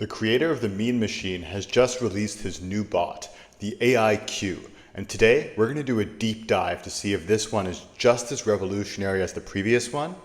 The creator of the Mean Machine has just released his new bot, the AiQ, and today we're going to do a deep dive to see if this one is just as revolutionary as the previous one,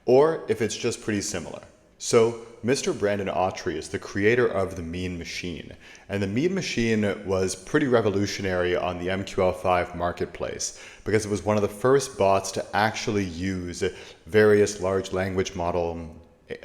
or if it's just pretty similar. So, Mr. Brandon Autry is the creator of the Mean Machine, and the Mean Machine was pretty revolutionary on the MQL5 marketplace because it was one of the first bots to actually use various large language model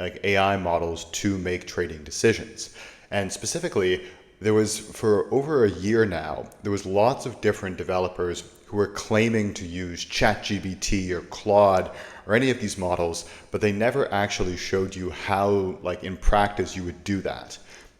like AI models to make trading decisions. And specifically, there was, for over a year now, there was lots of different developers who were claiming to use ChatGPT or Claude or any of these models, but they never actually showed you how, like in practice, you would do that.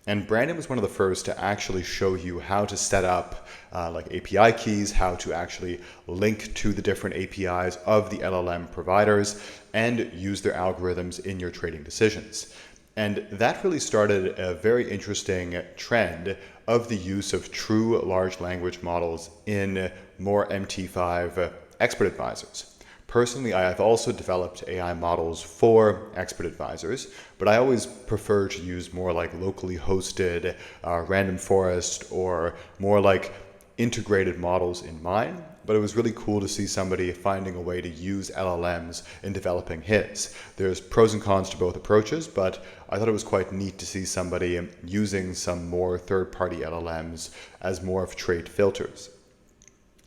And Brandon was one of the first to actually show you how to set up like API keys, how to actually link to the different APIs of the LLM providers and use their algorithms in your trading decisions. And that really started a very interesting trend of the use of true large language models in more MT5 expert advisors. Personally, I have also developed AI models for expert advisors, but I always prefer to use more like locally hosted random forest or more like integrated models in mine. But it was really cool to see somebody finding a way to use LLMs in developing his. There's pros and cons to both approaches, but I thought it was quite neat to see somebody using some more third-party LLMs as more of trade filters.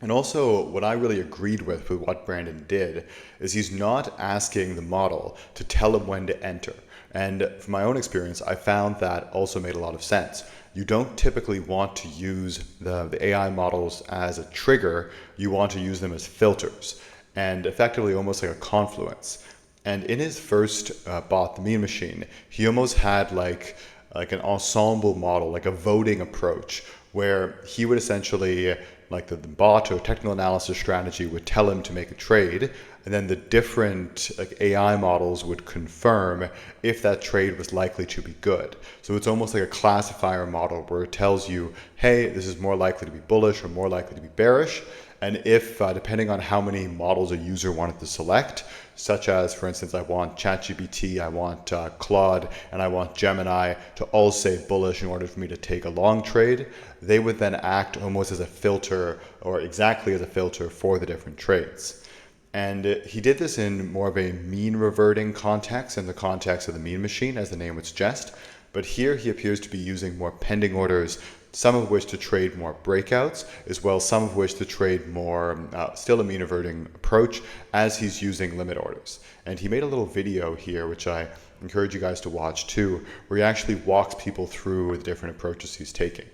And also, what I really agreed with what Brandon did is he's not asking the model to tell him when to enter. And from my own experience, I found that also made a lot of sense. You don't typically want to use the AI models as a trigger. You want to use them as filters and effectively almost like a confluence. And in his first bot, the Mean Machine, he almost had like an ensemble model, like a voting approach, where he would essentially, like the bot or technical analysis strategy would tell him to make a trade, and then the different like AI models would confirm if that trade was likely to be good. So it's almost like a classifier model where it tells you, hey, this is more likely to be bullish or more likely to be bearish. And if, depending on how many models a user wanted to select, such as, for instance, I want ChatGPT, I want Claude, and I want Gemini to all say bullish in order for me to take a long trade, they would then act almost as a filter or exactly as a filter for the different trades. And he did this in more of a mean reverting context, in the context of the Mean Machine, as the name would suggest. But here he appears to be using more pending orders, some of which to trade more breakouts, as well as some of which to trade more, still a mean reverting approach, as he's using limit orders. And he made a little video here, which I encourage you guys to watch too, where he actually walks people through the different approaches he's taking.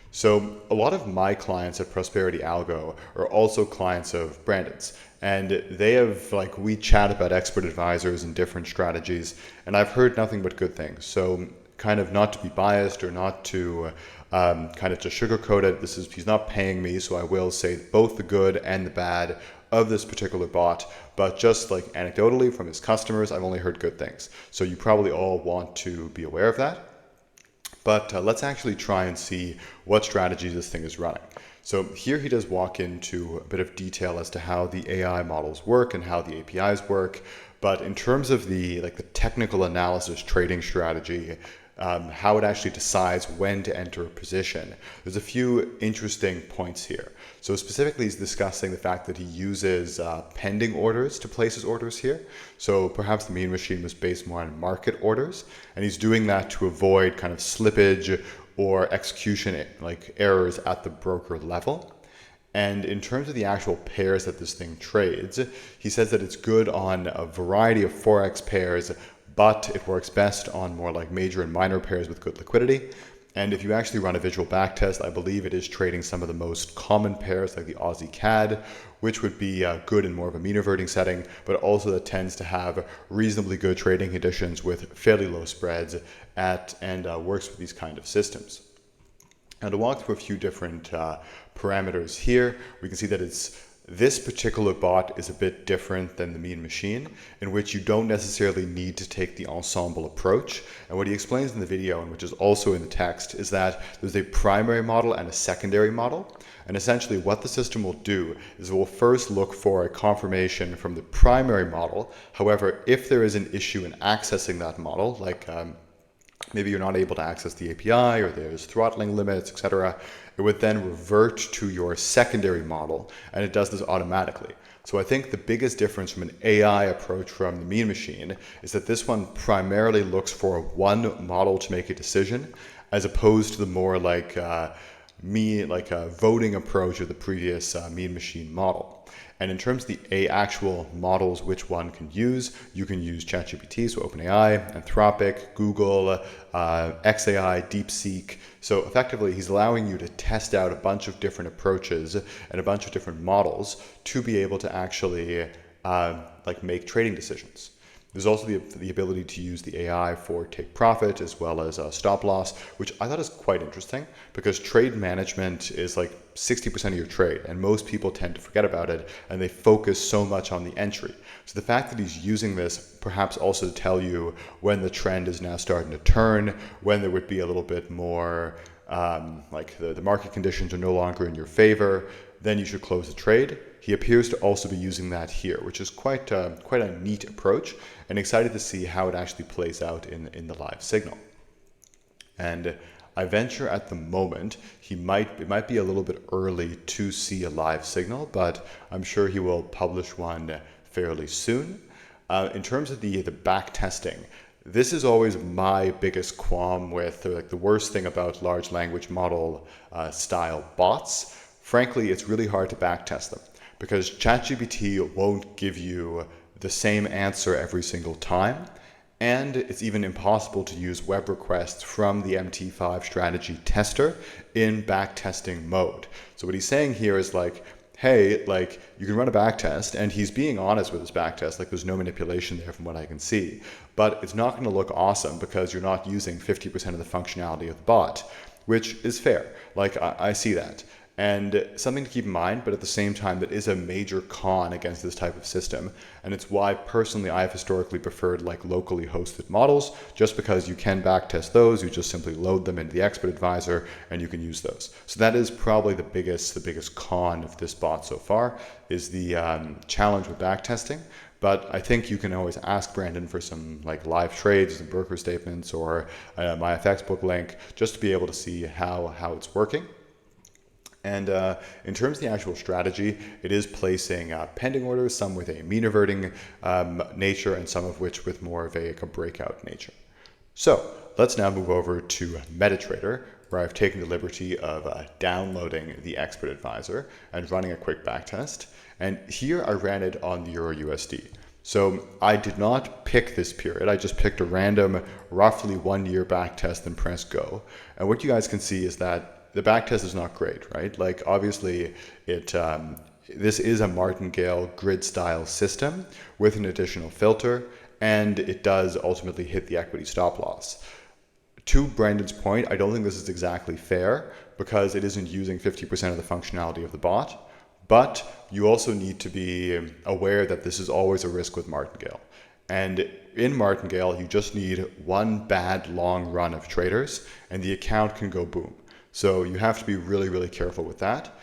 So a lot of my clients at Prosperity Algo are also clients of Brandon's. And they have, like, we chat about expert advisors and different strategies, and I've heard nothing but good things. So kind of not to be biased or not to kind of to sugarcoat it, he's not paying me, so I will say both the good and the bad of this particular bot, but just like anecdotally from his customers, I've only heard good things. So you probably all want to be aware of that. But let's actually try and see what strategies this thing is running. So here he does walk into a bit of detail as to how the AI models work and how the APIs work. But in terms of the technical analysis trading strategy, how it actually decides when to enter a position, there's a few interesting points here. So specifically, he's discussing the fact that he uses pending orders to place his orders here. So perhaps the Mean Machine was based more on market orders, and he's doing that to avoid kind of slippage or execution like errors at the broker level. And in terms of the actual pairs that this thing trades, he says that it's good on a variety of Forex pairs, but it works best on more like major and minor pairs with good liquidity. And if you actually run a visual backtest, I believe it is trading some of the most common pairs like the Aussie CAD, which would be good in more of a mean reverting setting, but also that tends to have reasonably good trading conditions with fairly low spreads and works with these kind of systems. Now to walk through a few different parameters here, we can see that this particular bot is a bit different than the Mean Machine, in which you don't necessarily need to take the ensemble approach. And what he explains in the video, and which is also in the text, is that there's a primary model and a secondary model. And essentially what the system will do is it will first look for a confirmation from the primary model. However, if there is an issue in accessing that model, like maybe you're not able to access the API or there's throttling limits, etc., it would then revert to your secondary model, and it does this automatically. So I think the biggest difference from an AI approach from the mean machine is that this one primarily looks for one model to make a decision, as opposed to the more like voting approach of the previous mean machine model. And in terms of the actual models which one can use, you can use ChatGPT, so OpenAI, Anthropic, Google, XAI, DeepSeek. So effectively, he's allowing you to test out a bunch of different approaches and a bunch of different models to be able to actually make trading decisions. There's also the ability to use the AI for take profit as well as stop loss, which I thought is quite interesting because trade management is like 60% of your trade, and most people tend to forget about it and they focus so much on the entry. So the fact that he's using this perhaps also to tell you when the trend is now starting to turn, when there would be a little bit more the market conditions are no longer in your favor, then you should close the trade. He appears to also be using that here, which is quite a neat approach, and excited to see how it actually plays out in the live signal. And I venture at the moment it might be a little bit early to see a live signal, but I'm sure he will publish one fairly soon. In terms of the back testing, this is always my biggest qualm with, like, the worst thing about large language model style bots. Frankly, it's really hard to backtest them because ChatGPT won't give you the same answer every single time. And it's even impossible to use web requests from the MT5 strategy tester in backtesting mode. So what he's saying here is like, hey, like, you can run a backtest, and he's being honest with his backtest, like there's no manipulation there from what I can see, but it's not going to look awesome because you're not using 50% of the functionality of the bot, which is fair. Like, I see that. And something to keep in mind, but at the same time, that is a major con against this type of system. And it's why personally I've historically preferred like locally hosted models, just because you can backtest those. You just simply load them into the expert advisor and you can use those. So that is probably the biggest con of this bot so far, is the challenge with backtesting. But I think you can always ask Brandon for some like live trades and broker statements or my FX book link, just to be able to see how it's working. And in terms of the actual strategy, it is placing pending orders, some with a mean reverting nature and some of which with more of a breakout nature. So let's now move over to MetaTrader, where I've taken the liberty of downloading the expert advisor and running a quick backtest. And here I ran it on the Euro USD. So I did not pick this period. I just picked a random, roughly 1 year backtest and press go. And what you guys can see is that the backtest is not great, right? Like, obviously this is a martingale grid style system with an additional filter, and it does ultimately hit the equity stop loss. To Brandon's point, I don't think this is exactly fair because it isn't using 50% of the functionality of the bot, but you also need to be aware that this is always a risk with martingale. And in martingale, you just need one bad long run of traders and the account can go boom. So you have to be really, really careful with that.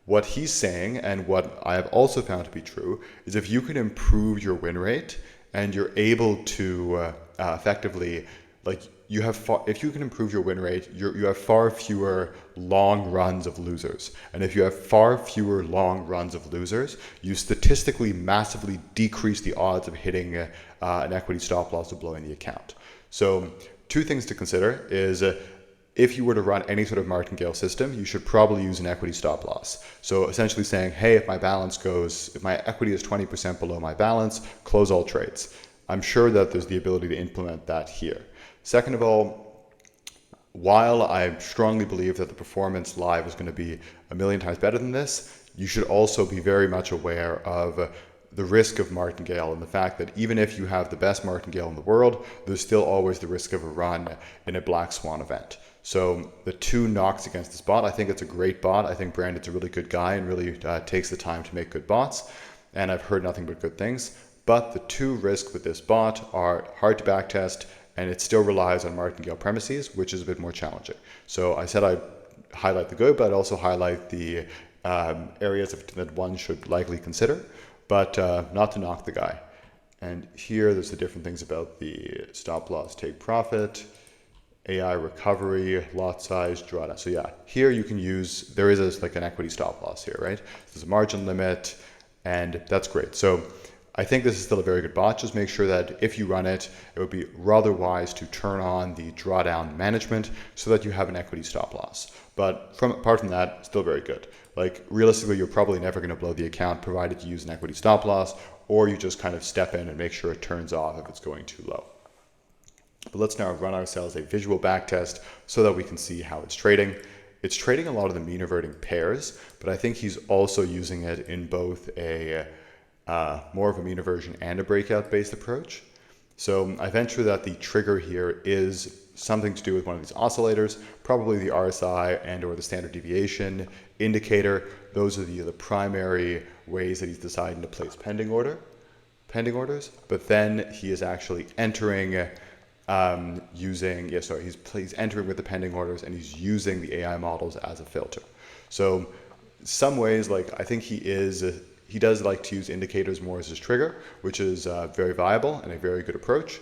What he's saying, and what I have also found to be true, is if you can improve your win rate and you're able to effectively, like, if you can improve your win rate, you have far fewer long runs of losers. And if you have far fewer long runs of losers, you statistically massively decrease the odds of hitting an equity stop loss or blowing the account. So two things to consider is, if you were to run any sort of martingale system, you should probably use an equity stop loss. So essentially saying, hey, if my equity is 20% below my balance, close all trades. I'm sure that there's the ability to implement that here. Second of all, while I strongly believe that the performance live is going to be a million times better than this, you should also be very much aware of the risk of martingale and the fact that even if you have the best martingale in the world, there's still always the risk of a run in a black swan event. So the two knocks against this bot, I think it's a great bot. I think Brandon's a really good guy and really takes the time to make good bots. And I've heard nothing but good things. But the two risks with this bot are hard to backtest, and it still relies on martingale premises, which is a bit more challenging. So I said I'd highlight the good, but I'd also highlight the areas that one should likely consider, but not to knock the guy. And here there's the different things about the stop loss take profit. AI recovery, lot size, drawdown. So yeah, here you can use, there is like an equity stop loss here, right? There's a margin limit, and that's great. So I think this is still a very good bot. Just make sure that if you run it, it would be rather wise to turn on the drawdown management so that you have an equity stop loss. But apart from that, still very good. Like realistically, you're probably never going to blow the account provided you use an equity stop loss, or you just kind of step in and make sure it turns off if it's going too low. But let's now run ourselves a visual backtest so that we can see how it's trading. It's trading a lot of the mean reverting pairs, but I think he's also using it in both a more of a mean reversion and a breakout based approach. So I venture that the trigger here is something to do with one of these oscillators, probably the RSI and or the standard deviation indicator. Those are the primary ways that he's deciding to place pending orders. But then he is actually entering he's entering with the pending orders, and he's using the AI models as a filter. So some ways, like I think he does like to use indicators more as his trigger, which is very viable and a very good approach,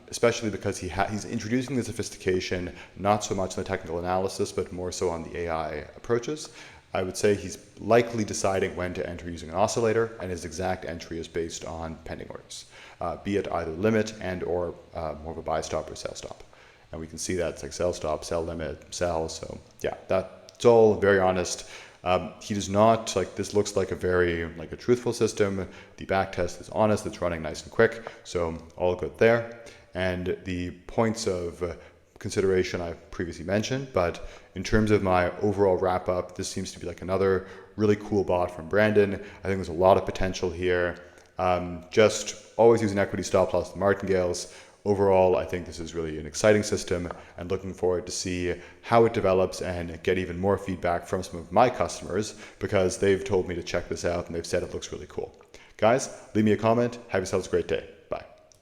especially because he's introducing the sophistication, not so much in the technical analysis, but more so on the AI approaches. I would say he's likely deciding when to enter using an oscillator, and his exact entry is based on pending orders, be it either limit and or more of a buy stop or sell stop. And we can see that it's like sell stop, sell limit, sell. So yeah, that's all very honest. He does not, like, this looks like a truthful system. The back test is honest, it's running nice and quick. So all good there. And the points of consideration I previously mentioned, but in terms of my overall wrap up, this seems to be like another really cool bot from Brandon. I think there's a lot of potential here. Just always use an equity stop loss and martingales. Overall, I think this is really an exciting system, and looking forward to see how it develops and get even more feedback from some of my customers, because they've told me to check this out and they've said it looks really cool. Guys, leave me a comment. Have yourselves a great day.